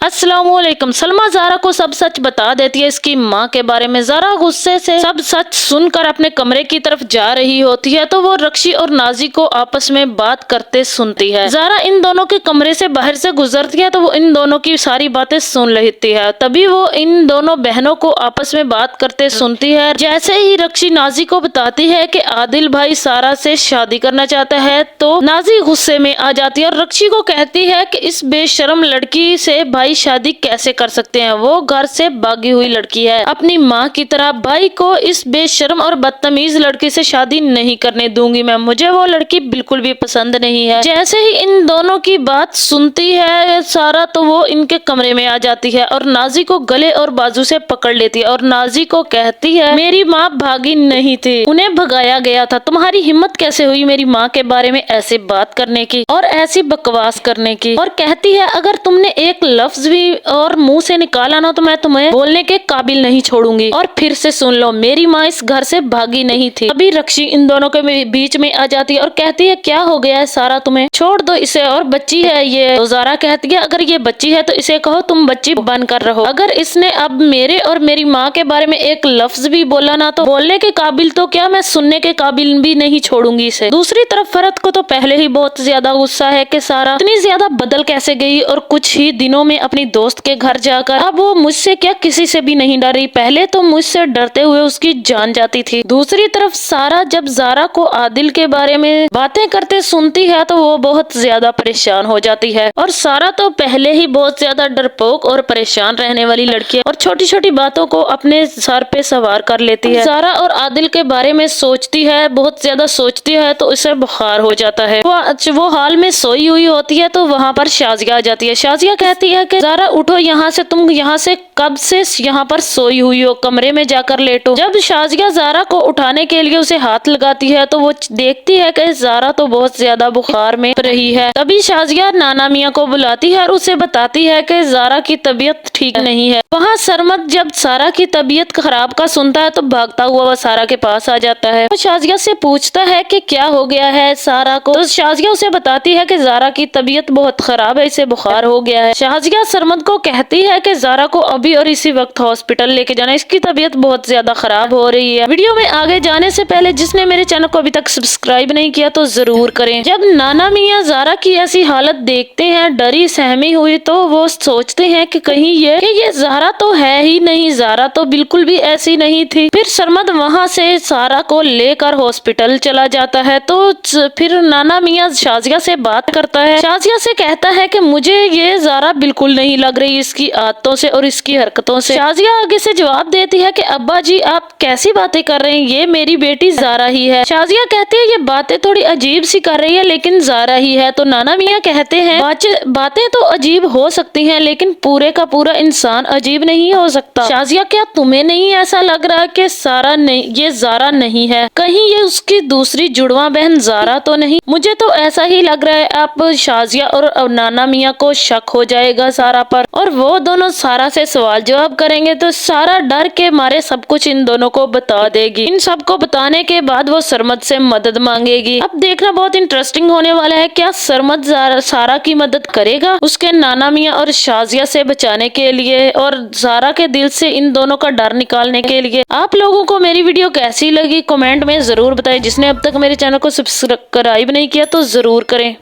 अस्सलाम वालेकुम। सलमा ज़ारा को सब सच बता देती है इसकी माँ के बारे में। ज़ारा गुस्से से सब सच सुनकर अपने कमरे की तरफ जा रही होती है तो वो रक्षी और नाजी को आपस में बात करते सुनती है। ज़ारा इन दोनों के कमरे से बाहर से गुजरती है तो वो इन दोनों की सारी बातें सुन लेती है। तभी वो इन दोनों बहनों को आपस में बात करते सुनती है। जैसे ही रक्षी नाजी को बताती है कि आदिल भाई सारा से शादी करना चाहता है तो नाजी गुस्से में आ जाती है और रक्षी को कहती है कि इस बेशर्म लड़की से भाई शादी कैसे कर सकते हैं, वो घर से भागी हुई लड़की है। अपनी माँ की तरह भाई को इस बेशर्म और बदतमीज लड़की से शादी नहीं करने दूंगी मैं, मुझे वो लड़की बिल्कुल भी पसंद नहीं है। जैसे ही इन दोनों की बात सुनती है सारा तो वो इनके कमरे में आ जाती है और नाजी को गले और बाजू से पकड़ लेती है और नाजी को कहती है मेरी माँ भागी नहीं थी, उन्हें भगाया गया था, तुम्हारी हिम्मत कैसे हुई मेरी माँ के बारे में ऐसे बात करने की और ऐसी बकवास करने की। और कहती है अगर तुमने एक लफ्ज भी और मुंह से निकाला ना तो मैं तुम्हें बोलने के काबिल नहीं छोड़ूंगी। और फिर से सुन लो, मेरी माँ इस घर से भागी नहीं थी। अभी रक्षी इन दोनों के बीच में आ जाती है और कहती है क्या हो गया है सारा तुम्हें, छोड़ दो इसे, और बच्ची है ये। तो ज़ारा कहती है अगर ये बच्ची है तो इसे कहो तुम बच्ची बन कर रहो, अगर इसने अब मेरे और मेरी माँ के बारे में एक लफ्ज भी बोला ना तो बोलने के काबिल तो क्या मैं सुनने के काबिल भी नहीं छोड़ूंगी इसे। दूसरी तरफ फरहत को तो पहले ही बहुत ज्यादा गुस्सा है कि सारा इतनी ज्यादा बदल कैसे गई और कुछ ही दिनों में अपनी दोस्त के घर जाकर अब वो मुझसे क्या किसी से भी नहीं डरी, पहले तो मुझसे डरते हुए उसकी जान जाती थी। दूसरी तरफ सारा जब ज़ारा को आदिल के बारे में बातें करते सुनती है तो वो बहुत ज्यादा परेशान हो जाती है। और सारा तो पहले ही बहुत ज्यादा डरपोक और परेशान रहने वाली लड़की है और छोटी छोटी बातों को अपने सर पे सवार कर लेती है। ज़ारा और आदिल के बारे में सोचती है, बहुत ज्यादा सोचती है तो उसे बुखार हो जाता है। वो हाल में सोई हुई होती है तो वहाँ पर शाजिया आ जाती है। शाजिया कहती है कि ज़ारा उठो यहाँ से, तुम यहाँ से कब से यहाँ पर सोई हुई हो, कमरे में जाकर लेटो। जब शाजिया ज़ारा को उठाने के लिए उसे हाथ लगाती है तो वो देखती है कि ज़ारा तो बहुत ज्यादा बुखार में रही है। तभी शाजिया नाना मियाँ को बुलाती है और उसे बताती है कि ज़ारा की तबीयत ठीक नहीं है। वहाँ सरमद जब सारा की तबीयत खराब का सुनता है तो भागता हुआ वह सारा के पास आ जाता है। वो शाजिया से पूछता है कि क्या हो गया है सारा को, तो शाजिया उसे बताती है कि ज़ारा की तबीयत बहुत खराब है, इसे बुखार हो गया है। शाजिया सरमद को कहती है कि ज़ारा को अभी और इसी वक्त हॉस्पिटल लेके जाना, इसकी तबीयत बहुत ज्यादा खराब हो रही है। वीडियो में आगे जाने से पहले जिसने मेरे चैनल को अभी तक सब्सक्राइब नहीं किया तो जरूर करें। जब नाना मियाँ ज़ारा की ऐसी हालत देखते हैं डरी सहमी हुई तो वो सोचते हैं कि कहीं ये ज़ारा तो है ही नहीं, ज़ारा तो बिल्कुल भी ऐसी नहीं थी। फिर सरमद वहाँ से सारा को लेकर हॉस्पिटल चला जाता है तो फिर नाना मियाँ शाजिया से बात करता है। शाजिया से कहता है कि मुझे ये ज़ारा बिल्कुल नहीं लग रही इसकी आदतों से और इसकी हरकतों से। शाजिया आगे से जवाब देती है कि अब्बा जी आप कैसी बातें कर रहे हैं, ये मेरी बेटी ज़ारा ही है। शाजिया कहती है ये बातें थोड़ी अजीब सी कर रही है लेकिन ज़ारा ही है। तो नाना मियाँ कहते हैं बातें तो अजीब हो सकती हैं लेकिन पूरे का पूरा इंसान अजीब नहीं हो सकता। शाजिया क्या तुम्हें नहीं ऐसा लग रहा कि सारा नहीं, ये ज़ारा नहीं है, कहीं ये उसकी दूसरी जुड़वा बहन ज़ारा तो नहीं? मुझे तो ऐसा ही लग रहा है। आप शाजिया और नाना मियाँ को शक हो जाएगा सारा पर और वो दोनों सारा से सवाल जवाब करेंगे तो सारा डर के मारे सब कुछ इन दोनों को बता देगी। इन सबको बताने के बाद वो सरमद से मदद मांगेगी। अब देखना बहुत इंटरेस्टिंग होने वाला है, क्या सरमद सारा की मदद करेगा उसके नाना मियाँ और शाजिया से बचाने के लिए और सारा के दिल से इन दोनों का डर निकालने के लिए। आप लोगों को मेरी वीडियो कैसी लगी कमेंट में जरूर बताएं। जिसने अब तक मेरे चैनल को सब्सक्राइब नहीं किया तो जरूर करें।